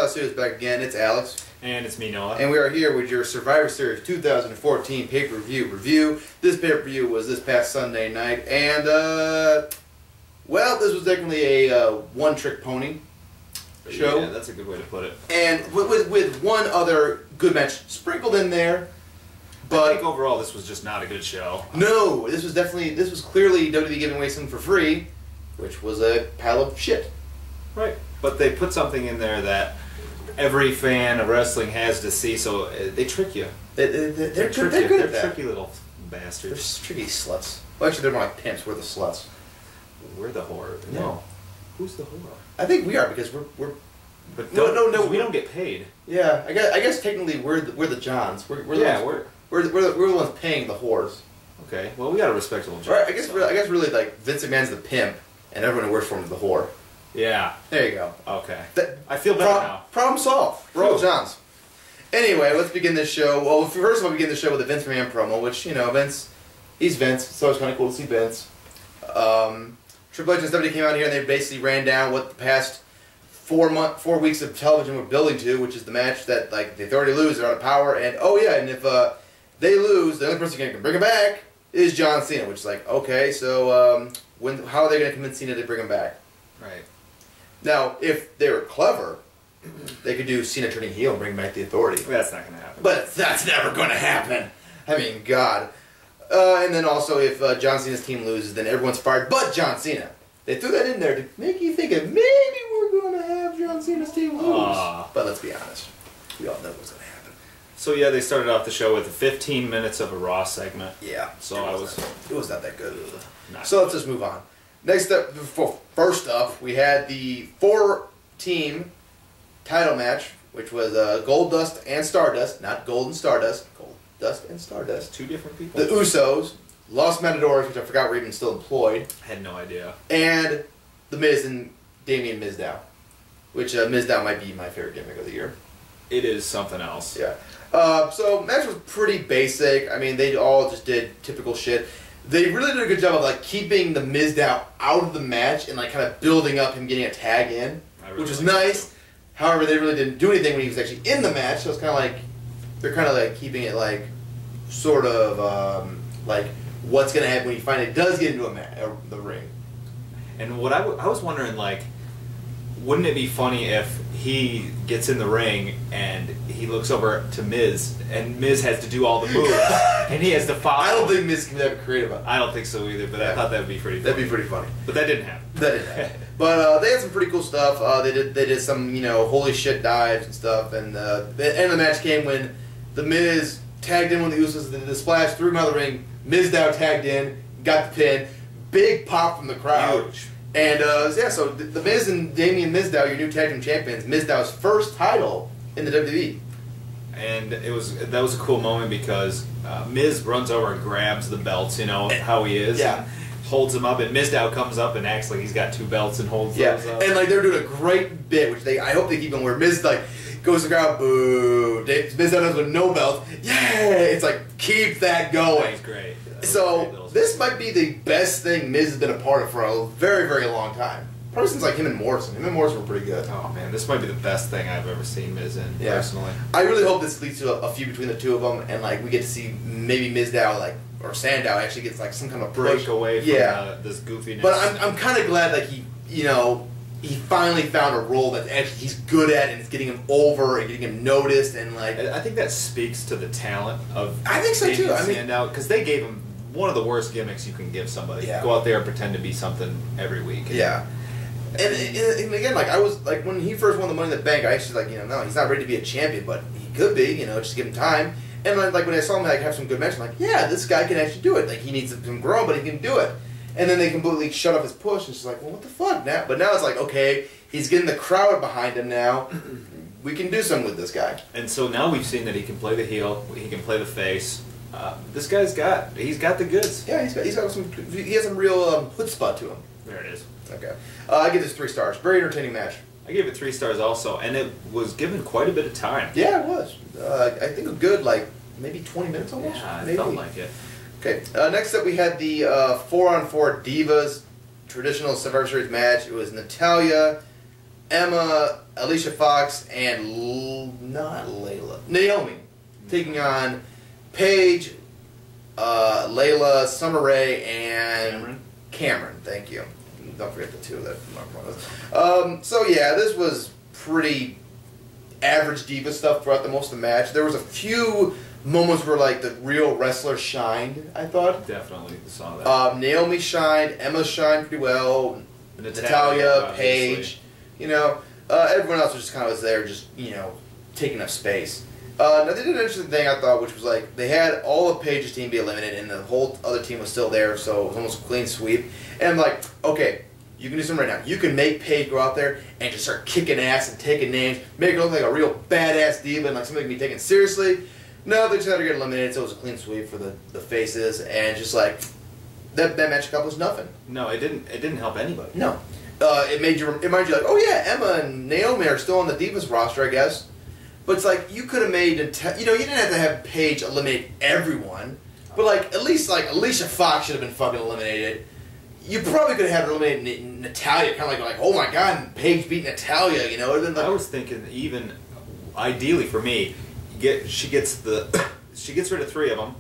Studios back again. It's Alex. And it's me, Noah. And we are here with your Survivor Series 2014 pay-per-view review. This pay-per-view was this past Sunday night, and, well, this was definitely a one-trick pony show. Yeah, that's a good way to put it. And with one other good match sprinkled in there. But I think overall this was just not a good show. No, this was clearly WWE giving away something for free, which was a pile of shit. Right. But they put something in there that every fan of wrestling has to see, so they trick you. They're good at that. They're tricky little bastards. They're tricky sluts. Well, actually, they're more like pimps. We're the sluts. We're the whore. Yeah. No. Who's the whore? I think we are because we're. But no, we don't get paid. Yeah, I guess technically we're the Johns. We're the ones paying the whores. Okay. Well, we got a respectable job. Right. I guess really like Vince McMahon's the pimp, and everyone who works for him is the whore. Yeah. There you go. Okay. I feel better now. Problem solved. We're all Johns. Anyway, let's begin this show. Well, first of all, begin the show with the Vince McMahon promo, which, you know, he's Vince, so it's kind of cool to see Vince. Triple H and WWE came out here and they basically ran down what the past 4 weeks of television were building to, which is the match that, like, if they already lose, they're out of power, and, oh yeah, and if they lose, the only person who can bring him back is John Cena, which is like, okay, so how are they going to convince Cena to bring him back? Right. Now, if they were clever, they could do Cena turning heel and bring back the Authority. That's not going to happen. But that's never going to happen. I mean, God. And then also, if John Cena's team loses, then everyone's fired but John Cena. They threw that in there to make you think that maybe we're going to have John Cena's team lose. But let's be honest. We all know what's going to happen. So, yeah, they started off the show with 15 minutes of a Raw segment. Yeah. So it was not that good. So let's just move on. Next up, first up, we had the 4-team title match, which was Goldust and Stardust, not Gold and Stardust, Goldust and Stardust. Two different people. The Usos, Lost Matadores, which I forgot were even still employed. I had no idea. And The Miz and Damien Mizdow, which Mizdow might be my favorite gimmick of the year. It is something else. Yeah. So match was pretty basic. I mean, they all just did typical shit. They really did a good job of like keeping the Mizdow out of the match and like kind of building up him getting a tag in, which was nice. However, they really didn't do anything when he was actually in the match. So it's kind of like they're kind of like keeping it like sort of like what's gonna happen when he finally does get into the ring. And what I was wondering, like, wouldn't it be funny if he gets in the ring and he looks over to Miz and Miz has to do all the moves and he has to follow? I don't think Miz can be that creative. I don't think so either, but yeah. I thought that would be pretty funny. That'd be pretty funny. But that didn't happen. That didn't happen. But they had some pretty cool stuff. They did some, you know, holy shit dives and stuff. And the end of the match came when the Miz tagged in when the Usos did the splash, threw him out of the ring. Mizdow tagged in, got the pin. Big pop from the crowd. Huge. And yeah, so the Miz and Damien Mizdow, your new tag team champions, Mizdow's first title in the WWE. And that was a cool moment because Miz runs over and grabs the belts, you know how he is. Yeah. And holds them up, and Mizdow comes up and acts like he's got 2 belts and holds those up. And like they're doing a great bit, which I hope they keep on, where Miz like goes to the crowd, boo. Mizdow does with no belt. Yeah, it's like keep that going. That was great. So this might be the best thing Miz has been a part of for a very, very long time. Probably since like him and Morrison. Him and Morrison were pretty good. Oh man, this might be the best thing I've ever seen Miz in, personally. I really hope this leads to a feud between the two of them, and like we get to see maybe Mizdow or Sandow actually gets like some kind of break away from this goofiness. But I'm kind of glad like he finally found a role that actually he's good at and it's getting him over and getting him noticed and like. I think that speaks to the talent of. I think so too. I mean, Sandow, because they gave him one of the worst gimmicks you can give somebody. Yeah. Go out there and pretend to be something every week. Yeah. And again, like I was like when he first won the Money in the Bank, I actually like no, he's not ready to be a champion, but he could be, just give him time. And like when I saw him like have some good matches, I'm like, yeah, this guy can actually do it. Like he needs to grow, but he can do it. And then they completely shut off his push, and she's like, well, what the fuck now? But now it's like, okay, he's getting the crowd behind him now. We can do something with this guy. And so now we've seen that he can play the heel, he can play the face. This guy's got the goods. Yeah, he has some real chutzpah to him. There it is. Okay. I give this 3 stars. Very entertaining match. I gave it 3 stars also, and it was given quite a bit of time. Yeah, it was. I think a good, like, maybe 20 minutes almost? Yeah, maybe. it felt like it. Okay. Next up, we had the 4-on-4 Divas traditional Survivor Series match. It was Natalya Emma, Alicia Fox, and not Layla, Naomi, taking on Paige, Layla, Summer Rae, and Cameron. Thank you. Don't forget the two that so yeah, this was pretty average diva stuff throughout the most of the match. There was a few moments where like the real wrestler shined, I thought. Definitely saw that. Naomi shined, Emma shined pretty well, Natalya, Paige, you know, everyone else was just kind of was there, just, you know, taking up space. Now they did an interesting thing I thought, which was like they had all of Paige's team be eliminated, and the whole other team was still there, so it was almost a clean sweep. And I'm like, okay, you can do something right now. You can make Paige go out there and just start kicking ass and taking names, make her look like a real badass diva and like somebody can be taken seriously. No, they just had to get eliminated, so it was a clean sweep for the faces, and just like that match accomplished nothing. No, it didn't help anybody. No, it made you like, oh yeah, Emma and Naomi are still on the Divas roster, I guess. But it's like you could have made, you know, you didn't have to have Paige eliminate everyone, but like at least like Alicia Fox should have been fucking eliminated. You probably could have had her eliminate Natalya, kind of like oh my god, Paige beat Natalya, you know. Like, I was thinking even ideally for me. She gets rid of 3 of them,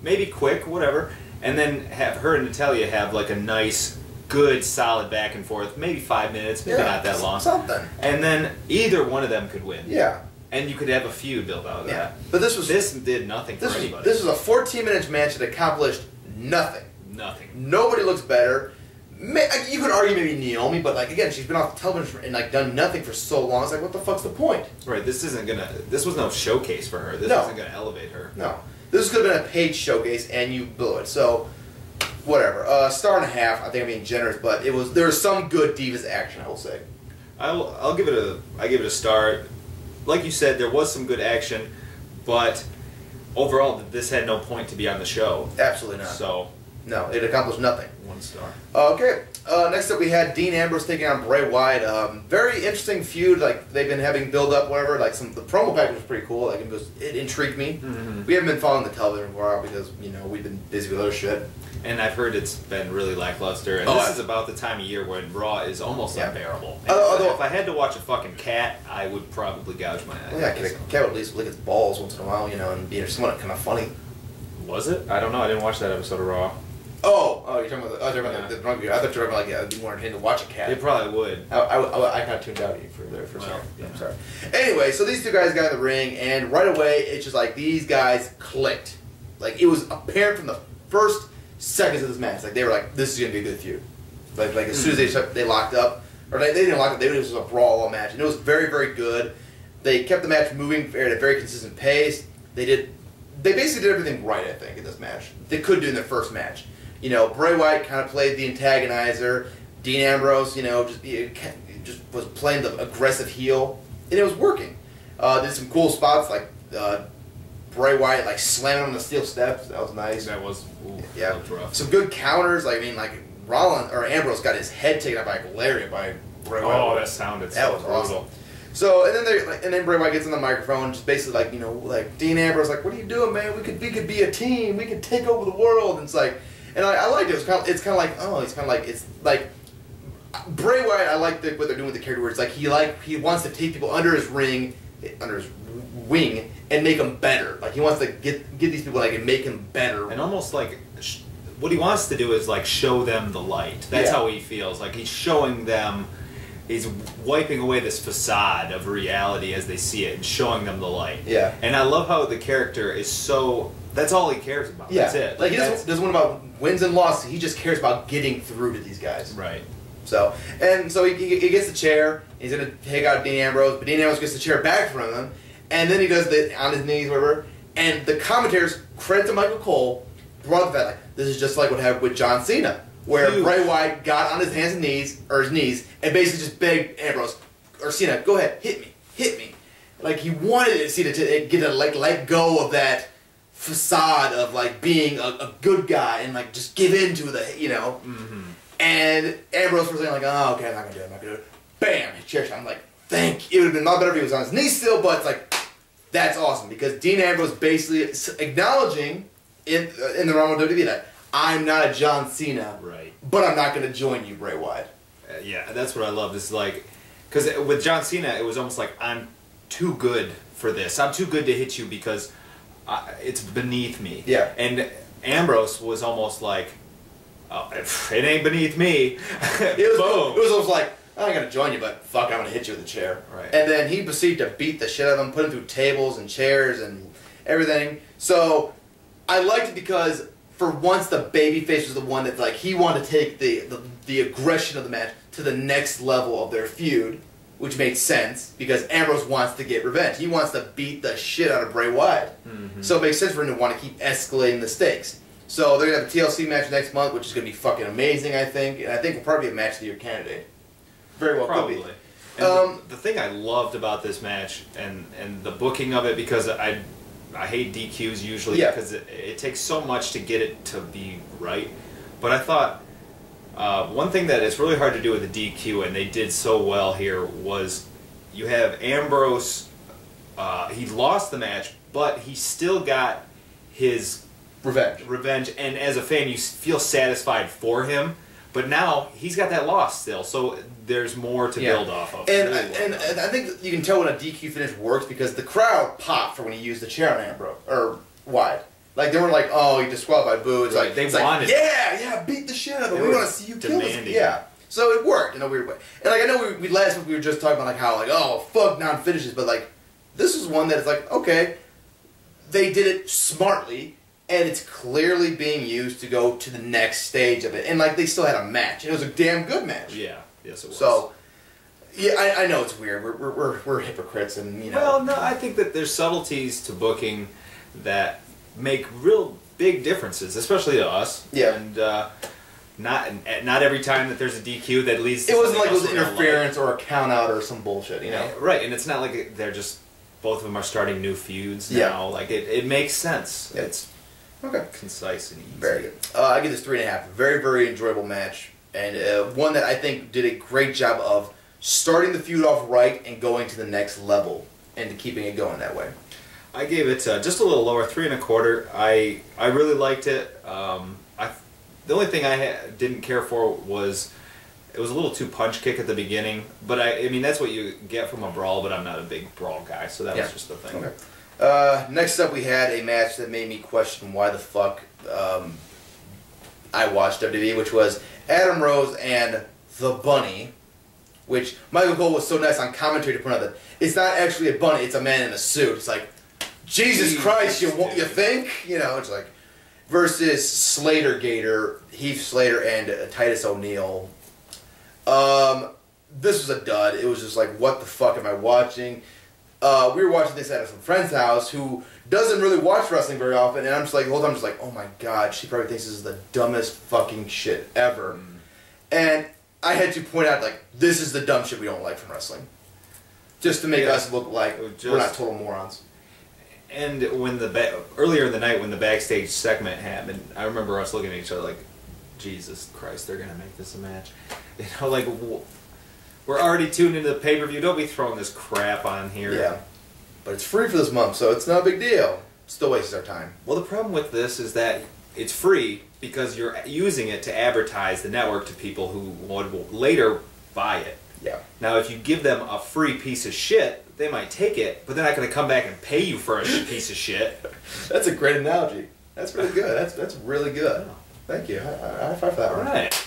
maybe quick, whatever, and then have her and Natalya have like a nice, good, solid back and forth, maybe 5 minutes, maybe not that long, something, and then either one of them could win. Yeah, and you could have a feud built out of that. But this did nothing for anybody. This was a 14-minute match that accomplished nothing. Nothing. Nobody looks better. You could argue maybe Naomi, but like again, she's been off television and like done nothing for so long. It's like, what the fuck's the point? Right. This was no showcase for her. This isn't gonna elevate her. No. This could have been a Paige showcase, and you blew it. So, whatever. Star and a half. I think I'm being generous, but there was some good Divas action, I will say. I give it a star. Like you said, there was some good action, but overall, this had no point to be on the show. Absolutely not. So. No, it accomplished nothing. 1 star. Okay. Next up, we had Dean Ambrose taking on Bray Wyatt. Very interesting feud. Like they've been having build up, whatever. Like the promo package was pretty cool. Like it intrigued me. Mm-hmm. We haven't been following the television for a while because we've been busy with other shit. And I've heard it's been really lackluster. And this is about the time of year when Raw is almost unbearable. Although if I had to watch a fucking cat, I would probably gouge my eyes. Well, yeah, a cat would at least lick its balls once in a while, and be somewhat kind of funny. Was it? I don't know. I didn't watch that episode of Raw. Oh, you're talking about the drunk view. I thought you were talking about it'd be more entertaining to watch a cat. They probably would. I kind of tuned out of you for a second. Yeah. I'm sorry. Anyway, so these two guys got in the ring, and right away it's just like these guys clicked. Like it was apparent from the first seconds of this match. Like they were like, this is gonna be a good feud. Like as soon as they locked up, or they didn't lock up. It was a brawl match, and it was very, very good. They kept the match moving at a very consistent pace. They basically did everything right, I think, in this match. They could do in their first match. Bray Wyatt kind of played the antagonizer. Dean Ambrose, just was playing the aggressive heel, and it was working. Did some cool spots like Bray Wyatt like slamming on the steel steps. That was nice. That was that was rough. Some good counters. Rollins or Ambrose got his head taken out by a lariat by Bray Wyatt. Oh, that sounded so was brutal. Awesome. So and then Bray Wyatt gets on the microphone, just basically like Dean Ambrose, like, what are you doing, man? We could be a team. We could take over the world. And it's like, and I liked it. It's kind of like Bray Wyatt. I like what they're doing with the character, where it's like he wants to take people under his wing, and make them better. Like he wants to get these people and make them better. And almost like what he wants to do is like show them the light. That's how he feels. Like he's showing them. He's wiping away this facade of reality as they see it and showing them the light. Yeah. And I love how the character is so... That's all he cares about. Yeah. That's it. Like he doesn't want about wins and losses. He just cares about getting through to these guys. Right. So he gets the chair. He's going to take out Dean Ambrose, but Dean Ambrose gets the chair back from him. And then he does on his knees, whatever. And the commentators, credit to Michael Cole, brought that this is just like what happened with John Cena. Where Bray Wyatt got on his hands and knees, and basically just begged Ambrose or Cena, go ahead, hit me. Like he wanted Cena to get let go of that facade of being a good guy and just give in to the Mm-hmm. And Ambrose was like, oh okay, I'm not gonna do it. Bam, his chair shot. I'm like, thank you. It would have been a lot better if he was on his knees still, but it's like that's awesome because Dean Ambrose basically acknowledging in the realm of WWE that I'm not a John Cena, right? But I'm not going to join you, Bray Wyatt. Yeah, that's what I love. It's like Because with John Cena, it was almost like, I'm too good for this. I'm too good to hit you because it's beneath me. Yeah. And Ambrose was almost like, oh, it ain't beneath me. It Boom. was almost like, I ain't gonna join you, but fuck, I'm gonna hit you with a chair. Right. And then he proceeded to beat the shit out of him, put him through tables and chairs and everything. So I liked it because for once the babyface was the one that like he wanted to take the aggression of the match to the next level of their feud, which made sense because Ambrose wants to get revenge. He wants to beat the shit out of Bray Wyatt. Mm-hmm. So it makes sense for him to want to keep escalating the stakes. So they're going to have a TLC match next month, which is going to be fucking amazing, I think. And I think will probably be a match of the year candidate. Very well Probably. could be. And the thing I loved about this match and the booking of it, because I hate DQs usually because it takes so much to get it to be right. But I thought one thing that is really hard to do with a DQ, and they did so well here, was you have Ambrose, he lost the match, but he still got his revenge, and as a fan you feel satisfied for him. But now he's got that loss still, so there's more to build off of. And I think you can tell when a DQ finish works because the crowd popped for when he used the chair on Ambrose or Wyatt. Like they weren't like, oh, he disqualified, boo. It's like they wanted, yeah, beat the shit out of him. We want to see you kill this. Yeah. So it worked in a weird way. And like I know we last week we were just talking about like how like oh fuck non-finishes, but like this is one that is like okay, they did it smartly. And it's clearly being used to go to the next stage of it. And, like, they still had a match. It was a damn good match. Yeah. Yes, it was. So, yeah, I know it's weird. We're hypocrites and, you know. Well, no, I think that there's subtleties to booking that make real big differences, especially to us. Yeah. And not every time that there's a DQ that leads to it wasn't like it was else interference or a count out or some bullshit, you know? Right, and it's not like they're just, both of them are starting new feuds now. Like, it makes sense. Yeah. It's concise and easy. Very good. I give this 3.5. Very, very enjoyable match. And one that I think did a great job of starting the feud off right and going to the next level and keeping it going that way. I gave it just a little lower, 3.25. I really liked it. The only thing I didn't care for was it was a little too punch kick at the beginning. But I mean that's what you get from a brawl. But I'm not a big brawl guy, so that was just the thing. Okay. Next up, we had a match that made me question why the fuck I watched WWE, which was Adam Rose and The Bunny, which Michael Cole was so nice on commentary to point out that it's not actually a bunny, it's a man in a suit. It's like, Jesus Christ, you think? You know, it's like, versus Slater Gator, Heath Slater, and Titus O'Neil. This was a dud. It was just like, what the fuck am I watching? We were watching this at some friend's house who doesn't really watch wrestling very often, and I'm just like, the whole time I'm just like, oh my god, she probably thinks this is the dumbest fucking shit ever. And I had to point out, like, this is the dumb shit we don't like from wrestling. Just to make us look like we're not total morons. And when earlier in the night when the backstage segment happened, I remember us looking at each other like, Jesus Christ, they're going to make this a match. You know, like, we're already tuned into the pay-per-view. Don't be throwing this crap on here. Yeah. But it's free for this month, so it's not a big deal. Still wastes our time. Well, the problem with this is that it's free because you're using it to advertise the network to people who would later buy it. Yeah. Now, if you give them a free piece of shit, they might take it, but they're not going to come back and pay you for a piece of shit. That's a great analogy. That's really good. That's really good. Thank you. High five for that one. All right.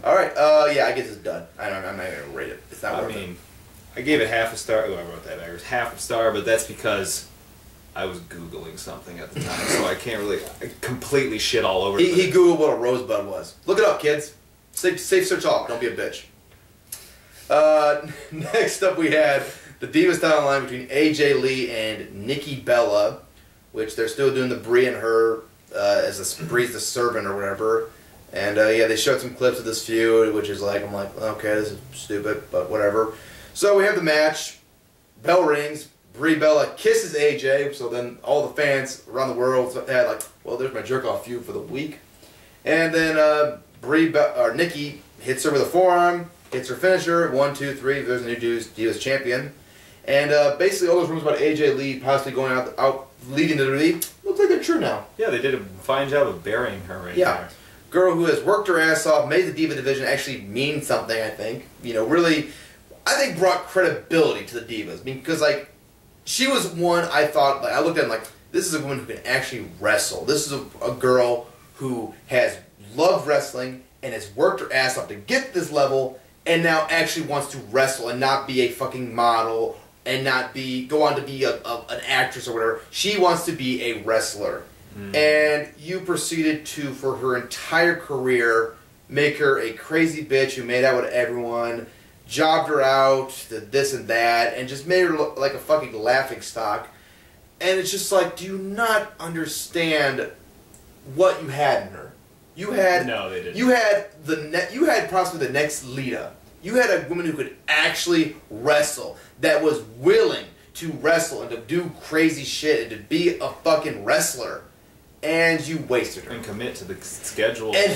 All right. Yeah, I guess it's done. I'm not going to rate it. It's not worth it. I gave it half a star. Oh, I wrote that backwards. Half a star, but that's because I was Googling something at the time, so I can't really completely shit all over it. He Googled what a rosebud was. Look it up, kids. Safe search off. Don't be a bitch. Next up, we had the Divas title line between AJ Lee and Nikki Bella, which they're still doing the Brie and her as Brie's the servant or whatever. And yeah, they showed some clips of this feud, which is like, I'm like, okay, this is stupid, but whatever. So we have the match. Bell rings. Brie Bella kisses AJ. So then all the fans around the world had like, well, there's my jerk-off feud for the week. And then Nikki hits her with a forearm, hits her finisher. 1, 2, 3. There's a new Divas champion. And basically all those rumors about AJ Lee possibly going out leading the WWE looks like they're true now. Yeah, they did a fine job of burying her right there. Girl who has worked her ass off, made the Diva division actually mean something, I think. You know, really, I think brought credibility to the Divas because like she was one I thought like I looked at it like this is a woman who can actually wrestle. This is a girl who has loved wrestling and has worked her ass off to get this level and now actually wants to wrestle and not be a fucking model and not go on to be an actress or whatever. She wants to be a wrestler. And you proceeded to, for her entire career, make her a crazy bitch who made out with everyone, jobbed her out, did this and that, and just made her look like a fucking laughingstock. And it's just like, do you not understand what you had in her? You had no, they didn't. You had possibly the next Lita. You had a woman who could actually wrestle, that was willing to wrestle and to do crazy shit and to be a fucking wrestler. And you wasted her. And commit to the schedule. And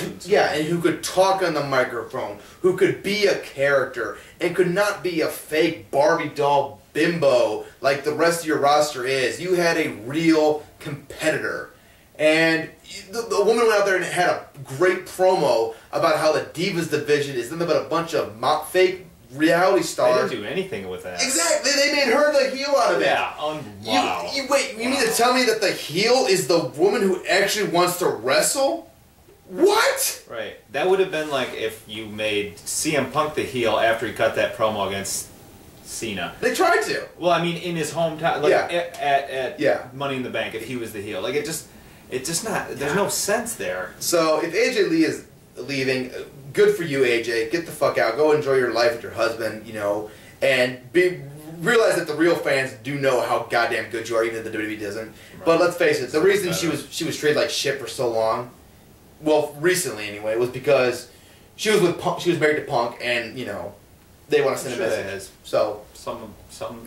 who could talk on the microphone, who could be a character, and could not be a fake Barbie doll bimbo like the rest of your roster is. You had a real competitor. And the woman went out there and had a great promo about how the Divas division is nothing but a bunch of fake reality stars. They didn't do anything with that. Exactly, they made her the heel out of it. Yeah, wow. You mean to tell me that the heel is the woman who actually wants to wrestle? What? Right. That would have been like if you made CM Punk the heel after he cut that promo against Cena. They tried to. Well, I mean, in his hometown, like at Money in the Bank, if he was the heel, like it's just not. There's no sense there. So if AJ Lee is leaving, good for you, AJ. Get the fuck out. Go enjoy your life with your husband, and realize that the real fans do know how goddamn good you are, even if the WWE doesn't. Right. But let's face it, the reason she was treated like shit for so long, well, recently anyway, was because she was with Punk, she was married to Punk, and they want to send a message. So something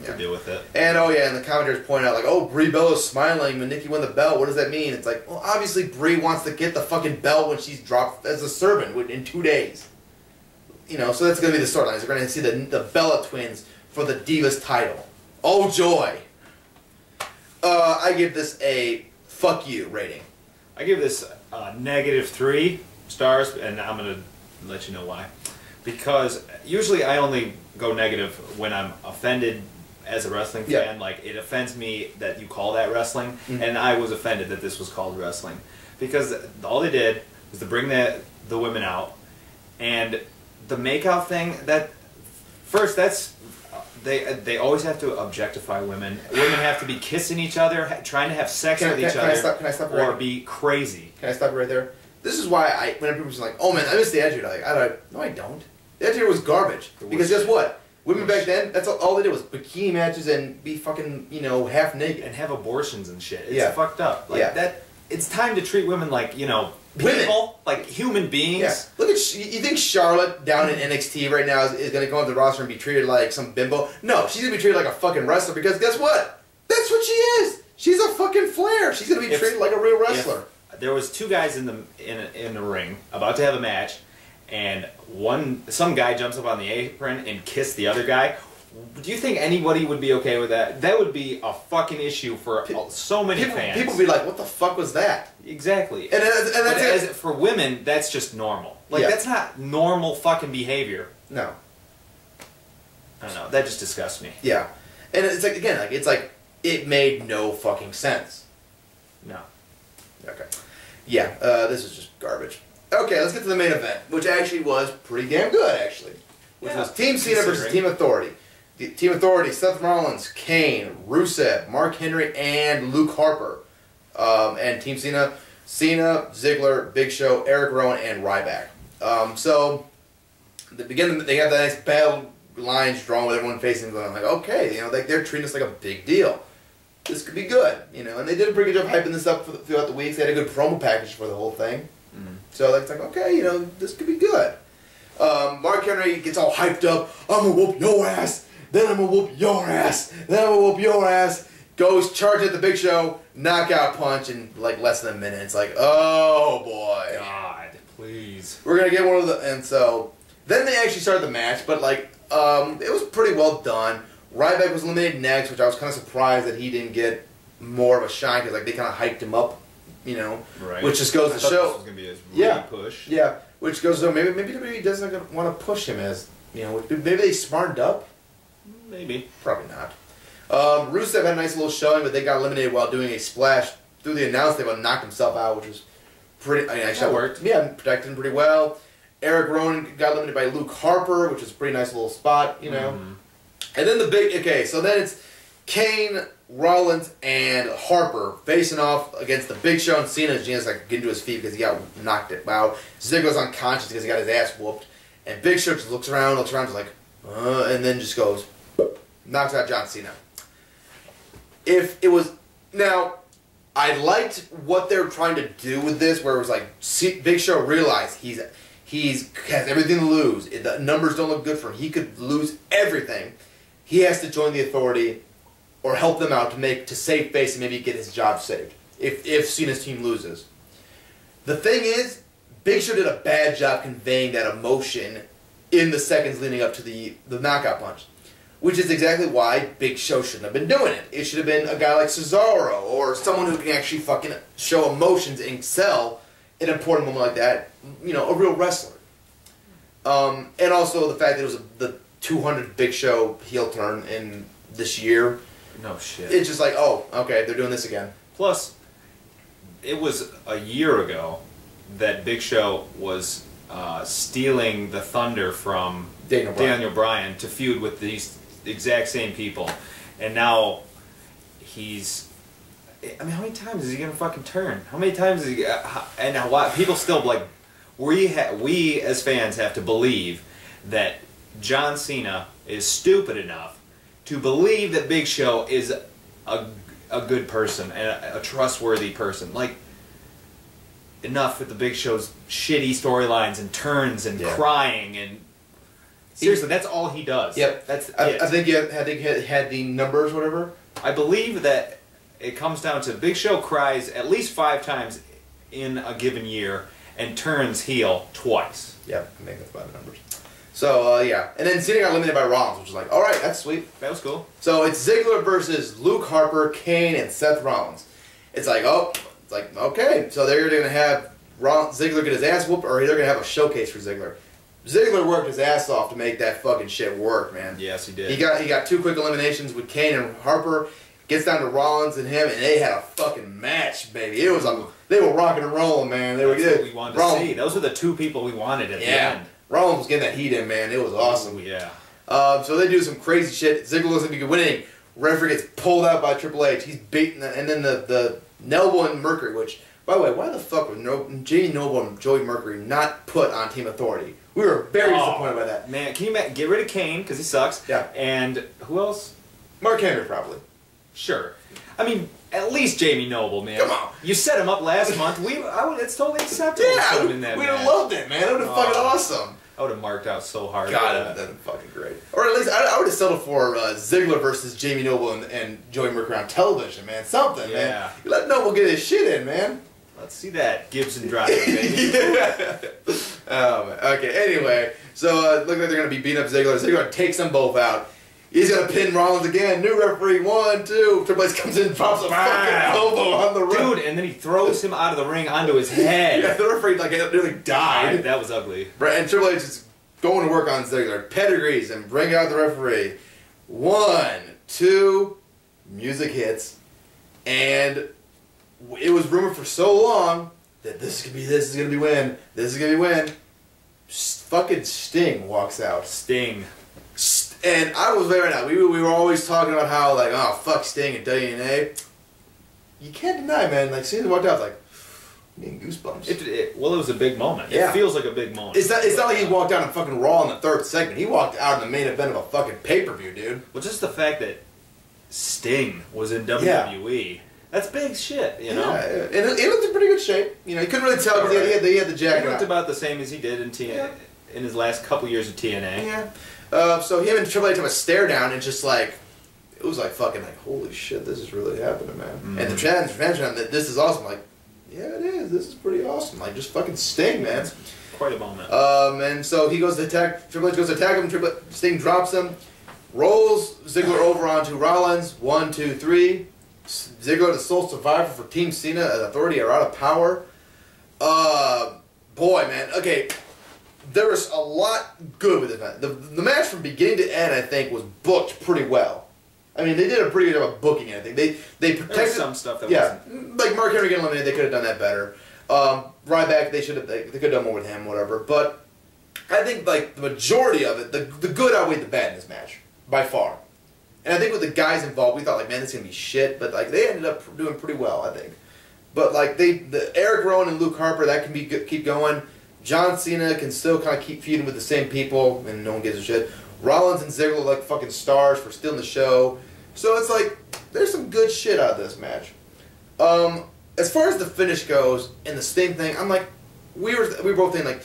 to do with it. And and the commentators point out like, oh, Brie Bella's smiling when Nikki won the belt. What does that mean? It's like, well, obviously Brie wants to get the fucking belt when she's dropped as a servant in 2 days. So that's going to be the storylines. We're going to see the Bella twins for the Divas title. Oh joy! I give this a fuck you rating. I give this -3 stars, and I'm going to let you know why. Because usually I only go negative when I'm offended as a wrestling fan. Like, it offends me that you call that wrestling, and I was offended that this was called wrestling. Because all they did was to bring the women out, and the make-out thing, they always have to objectify women. Women have to be kissing each other, trying to have sex with each other, can I stop or be crazy. Can I stop right there? This is why when people are like, oh man, I miss the Attitude. No, I don't. The Attitude was garbage. Because guess what? Women back then, that's all they did was bikini matches and be fucking, half naked. And have abortions and shit. It's fucked up. Like that. It's time to treat women like, people, women. like human beings. Yeah. Look at, you think Charlotte down in NXT right now is going to come up the roster and be treated like some bimbo? No, she's going to be treated like a fucking wrestler because guess what? That's what she is. She's a fucking flair. She's going to be treated like a real wrestler. There was 2 guys in the ring about to have a match, and some guy jumps up on the apron and kissed the other guy. Do you think anybody would be okay with that? That would be a fucking issue for so many fans. People would be like, what the fuck was that? Exactly. And that's for women, that's just normal. Like, that's not normal fucking behavior. No. I don't know. That just disgusts me. Yeah. And it's like, again, it made no fucking sense. No. Okay. Yeah, this is just garbage. Okay, let's get to the main event, which actually was pretty damn good, actually. Which was Team Cena versus Team Authority. Team Authority, Seth Rollins, Kane, Rusev, Mark Henry, and Luke Harper. And Team Cena, Ziggler, Big Show, Erick Rowan, and Ryback. So, they have that nice battle lines drawn with everyone facing them. I'm like, okay, they're treating this like a big deal. This could be good, and they did a pretty good job hyping this up throughout the weeks. They had a good promo package for the whole thing. So it's like, okay, this could be good. Mark Henry gets all hyped up. I'm going to whoop your ass. Then I'm going to whoop your ass. Then I'm going to whoop your ass. Goes, charges at the Big Show, knockout punch in less than a minute. It's like, oh boy. God, please. We're going to get one of the... And so, then they actually started the match, but it was pretty well done. Ryback was eliminated next, which I was kind of surprised that he didn't get more of a shine because they kind of hyped him up, right. Which just goes to show. This was going to be his push. Yeah, which goes to maybe WWE doesn't want to push him as maybe they smartened up Maybe. Probably not. Rusev had a nice little showing, but they got eliminated while doing a splash through the announce table and knocked himself out, which was pretty... I mean, that worked. Yeah, protected him pretty well. Erick Rowan got eliminated by Luke Harper, which was a pretty nice little spot, you know. And then the big... Okay, so then it's Kane, Rollins, and Harper facing off against the Big Show and Cena. Cena's like getting to his feet because he got knocked out. Ziggler's unconscious because he got his ass whooped. And Big Show just looks around, just like, and then just goes, knocks out John Cena. If it was... Now, I liked what they were trying to do with this, where it was like, Big Show realized he has everything to lose. The numbers don't look good for him. He could lose everything. He has to join the Authority or help them out to save face and maybe get his job saved if Cena's team loses. The thing is, Big Show did a bad job conveying that emotion in the seconds leading up to the knockout punch. Which is exactly why Big Show shouldn't have been doing it. It should have been a guy like Cesaro or someone who can actually fucking show emotions and sell an important moment like that. You know, a real wrestler. And also the fact that it was the 200 Big Show heel turn in this year. No shit. It's just like, oh, okay, they're doing this again. Plus, it was a year ago that Big Show was stealing the thunder from Daniel Bryan to feud with these exact same people, and now he's... I mean, how many times is he gonna fucking turn? How many times is he... and now why people still, like... We as fans have to believe that John Cena is stupid enough to believe that Big Show is a good person and a trustworthy person. Like, enough with the Big Show's shitty storylines and turns and crying and... Seriously, that's all he does. Yep. That's it. I think he had the numbers, whatever. I believe that it comes down to Big Show cries at least 5 times in a given year and turns heel twice. Yep, I think that's about the numbers. So, yeah. And then Cena got eliminated by Rollins, which was like, alright, that's sweet. That was cool. So it's Ziggler versus Luke Harper, Kane, and Seth Rollins. It's like, okay. So they're going to have Ziggler get his ass whooped, or they're going to have a showcase for Ziggler. Ziggler worked his ass off to make that fucking shit work, man. Yes, he did. He got 2 quick eliminations with Kane and Harper. Gets down to Rollins and him, and they had a fucking match, baby. It was they were rocking and rolling, man. They That's were good. What we wanted to see. Those were the 2 people we wanted at the end. Rollins was getting that heat in, man. It was awesome. Ooh, yeah. So they do some crazy shit. Ziggler looks like he could win. Referee gets pulled out by Triple H. He's beaten, and then the Noble and Mercury, which, by the way, why the fuck was Jamie Noble and Joey Mercury not put on Team Authority? We were very disappointed by that. Man, can you get rid of Kane, because he sucks. Yeah. And who else? Mark Henry, probably. Sure. I mean, at least Jamie Noble, man. Come on. You set him up last month. It's totally acceptable. Yeah, we'd have loved it, man. It would have been fucking awesome. I would have marked out so hard. God, that would have been fucking great. Or at least I would have settled for Ziggler versus Jamie Noble and Joey Mercury on television, man. Something, man. You let Noble get his shit in, man. Let's see that Gibson driving, baby. Oh, man. Okay, anyway. So, look like they're going to be beating up Ziggler. Ziggler takes them both out. He's going to pin Rollins again. New referee, 1, 2. Triple H comes in and drops a fucking elbow on the ring. Dude, and then he throws him out of the ring onto his head. Yeah, the referee nearly died. That was ugly. And Triple H is going to work on Ziggler. Pedigrees and bring out the referee. 1, 2. Music hits. And it was rumored for so long that this is going to be win. This is going to be win. Fucking Sting walks out. Sting. And I was there right now. We were always talking about how, like, oh, fuck Sting and WNA. You can't deny, man. Like, as soon as he walked out, I was like, getting goosebumps. Well, it was a big moment. Yeah. It feels like a big moment. It's not like he walked out in fucking Raw in the 3rd segment. He walked out in the main event of a fucking pay-per-view, dude. Well, just the fact that Sting was in WWE. Yeah. That's big shit, you know? Yeah, and he looked in pretty good shape. You know, you couldn't really tell because he had the jacket. He looked about the same as he did in in his last couple years of TNA. Yeah. So him and Triple H have a stare down and just like, it was like fucking like, holy shit, this is really happening, man. Mm-hmm. And the fans that this is awesome. Like, yeah, it is. This is pretty awesome. Like, just fucking Sting, man. It's quite a moment. And so he goes to attack, Triple H goes to attack him, Sting drops him, rolls Ziggler over onto Rollins, 1, 2, 3. Ziggler, the sole survivor for Team Cena, as Authority are out of power. Boy, man. Okay. there was a lot good with it. The match from beginning to end, I think, was booked pretty well. I mean, they did a pretty good job of booking it. I think they protected some stuff that wasn't. Like Mark Henry getting eliminated, they could have done that better. Ryback, they could have done more with him, whatever. But I think like the majority of it, the good outweighed the bad in this match by far. And I think with the guys involved, we thought like, man, this is gonna be shit. But like they ended up doing pretty well, I think. But like the Erick Rowan and Luke Harper, that can be keep going. John Cena can still kind of keep feuding with the same people, and no one gives a shit. Rollins and Ziggler are like fucking stars for stealing the show. So it's like, there's some good shit out of this match. As far as the finish goes, and the Sting thing, I'm like, we were both thinking like,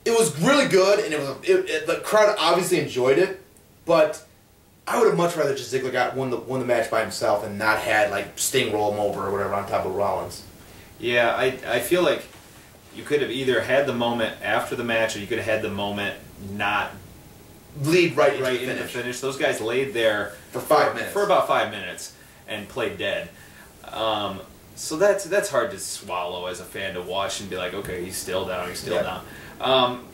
it was really good, and the crowd obviously enjoyed it, but I would have much rather just Ziggler won the match by himself and not had like Sting roll him over or whatever on top of Rollins. Yeah, I feel like you could have either had the moment after the match, or you could have had the moment not lead right into the finish. Those guys laid there for 5 minutes. For about 5 minutes and played dead. So that's hard to swallow as a fan to watch and be like, okay, he's still down, down.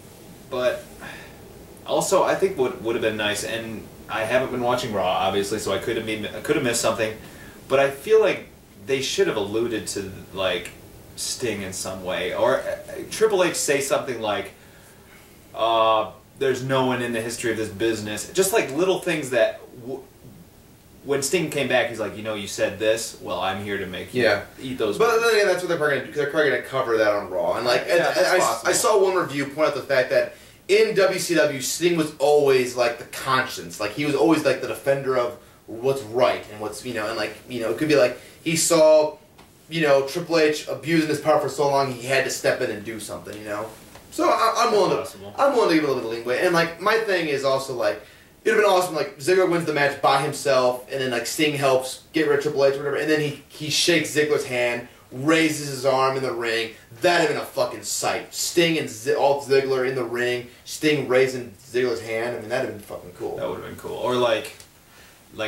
But also, I think what would have been nice, and I haven't been watching Raw obviously, so I could have missed something, but I feel like they should have alluded to like Sting in some way, or Triple H say something like, there's no one in the history of this business. Just like little things that, when Sting came back, he's like, you said this. Well, I'm here to make you eat those. But then again, that's what they're probably going to do. They're probably going to cover that on Raw. And like, I saw one review point out the fact that in WCW, Sting was always like the conscience. Like he was always like the defender of what's right and what's and like it could be like he saw Triple H abusing his power for so long, he had to step in and do something. So I'm willing to give it a little leeway. And like my thing is also like, it would have been awesome like Ziggler wins the match by himself, and then like Sting helps get rid of Triple H or whatever, and then he shakes Ziggler's hand, raises his arm in the ring. That'd have been a fucking sight. Sting and Ziggler in the ring, Sting raising Ziggler's hand. I mean, that'd have been fucking cool. That would have been cool. Or like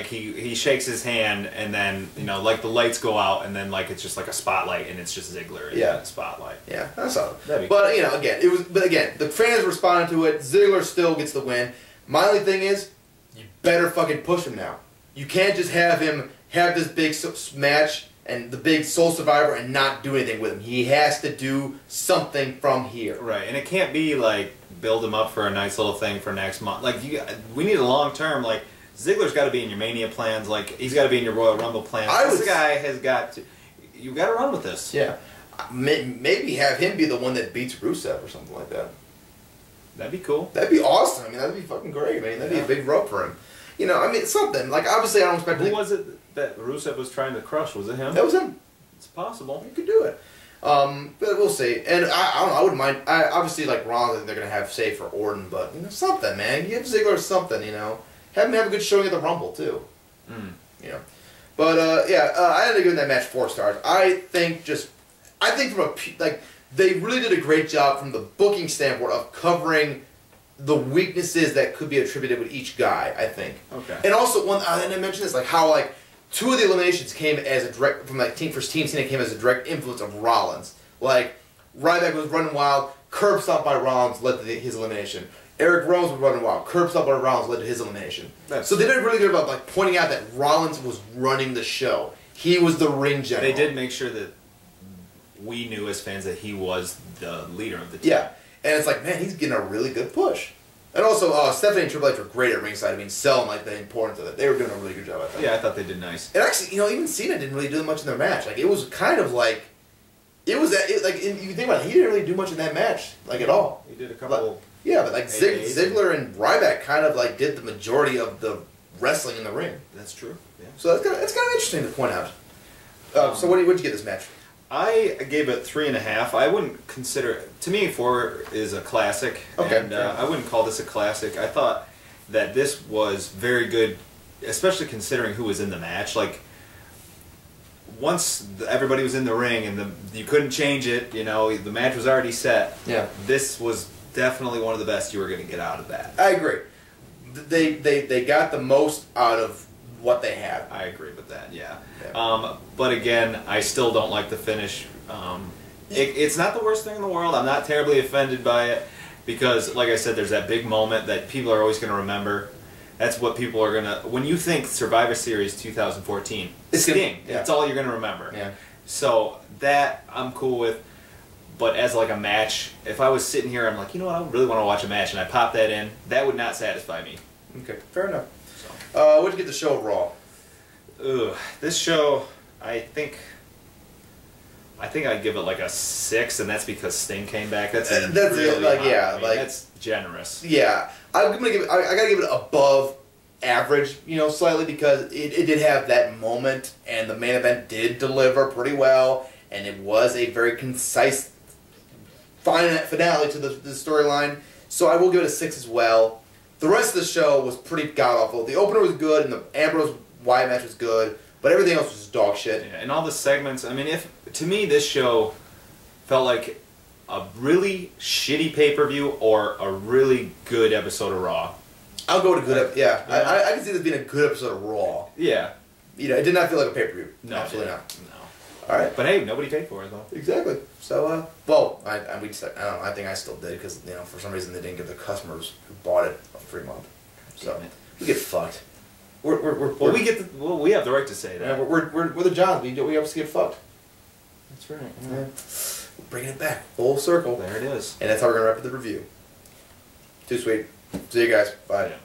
he shakes his hand, and then like the lights go out, and then like it's just like a spotlight, and it's just Ziggler in that spotlight. Yeah, that's all. That'd be cool. Again, the fans responded to it. Ziggler still gets the win. My only thing is, you better fucking push him now. You can't just have him have this big match and the big Soul Survivor and not do anything with him. He has to do something from here. Right, and it can't be like build him up for a nice little thing for next month. Like we need a long term. Like Ziggler's got to be in your Mania plans. Like he's got to be in your Royal Rumble plans. This guy has got to. You got to run with this. Yeah, maybe have him be the one that beats Rusev or something like that. That'd be cool. That'd be awesome. I mean, that'd be fucking great. I mean, that'd be a big rub for him. I mean, something. Like, obviously, I don't expect... Who was it that Rusev was trying to crush? Was it him? That was him. It's possible. You could do it. But we'll see. And I don't know. I wouldn't mind... obviously, like, Rollins, I think they're going to have save for Orton, but, something, man. Give Ziggler something, Have him have a good showing at the Rumble, too. But, I ended up giving that match 4 stars. I think from a... Like... They really did a great job from the booking standpoint of covering the weaknesses that could be attributed with each guy, I think. Okay. And also, and I mentioned this, like how like 2 of the eliminations came as a direct, from like Team Cena came as a direct influence of Rollins. Like, Ryback was running wild, curb stomped by Rollins led to his elimination. Erick Rowan was running wild, curb stomped by Rollins led to his elimination. So they did really good about like pointing out that Rollins was running the show. He was the ring general. They did make sure that we knew as fans that he was the leader of the team. Yeah, and it's like, man, he's getting a really good push. And also, Stephanie and Triple H were great at ringside. I mean, selling like the importance of it. They were doing a really good job, I think. Yeah, I thought they did nice. And actually, even Cena didn't really do much in their match. Like, it was kind of like, like, if you think about it, he didn't really do much in that match, like, at all. He did a couple. Yeah, but like Ziggler and Ryback kind of like did the majority of the wrestling in the ring. That's true. Yeah. So it's kind of interesting to point out. So what'd you get this match? I gave it 3.5. I wouldn't consider... To me, 4 is a classic. Okay. And I wouldn't call this a classic. I thought that this was very good, especially considering who was in the match. Like, once everybody was in the ring and you couldn't change it, the match was already set. Yeah. This was definitely one of the best you were going to get out of that. I agree. They got the most out of what they had. I agree with that, yeah. But again, I still don't like the finish. It's not the worst thing in the world. I'm not terribly offended by it. because, like I said, there's that big moment that people are always going to remember. That's what people are going to... When you think Survivor Series 2014, Sting, that's all you're going to remember. Yeah. So that I'm cool with. But as like a match, if I was sitting here, I'm like, you know what, I really want to watch a match, and I pop that in, that would not satisfy me. Okay, fair enough. So. What'd you get the show Raw? Ugh, this show, I think I'd give it like a 6, and that's because Sting came back. That's really like high. yeah, I mean, like that's generous. Yeah, I'm gonna give it. I gotta give it above average, slightly, because it did have that moment, and the main event did deliver pretty well, and it was a very concise finale to the storyline. So I will give it a 6 as well. The rest of the show was pretty god awful. The opener was good, and the Ambrose Wyatt match was good, but everything else was just dog shit. Yeah, and all the segments. I mean, to me this show felt like a really shitty pay-per-view or a really good episode of Raw. I'll go with a good. Yeah, I can see this being a good episode of Raw. Yeah, it did not feel like a pay-per-view. No, absolutely not. No. All right, but hey, nobody paid for it though. Exactly. So, well, I don't know. I think I still did because for some reason they didn't give the customers who bought it a free month. So we get fucked. We have the right to say that. Yeah, we're the Johns. We obviously get fucked. That's right. Yeah. We're bringing it back full circle. There it is. And that's how we're gonna wrap up the review. Too sweet. See you guys. Bye. Yeah.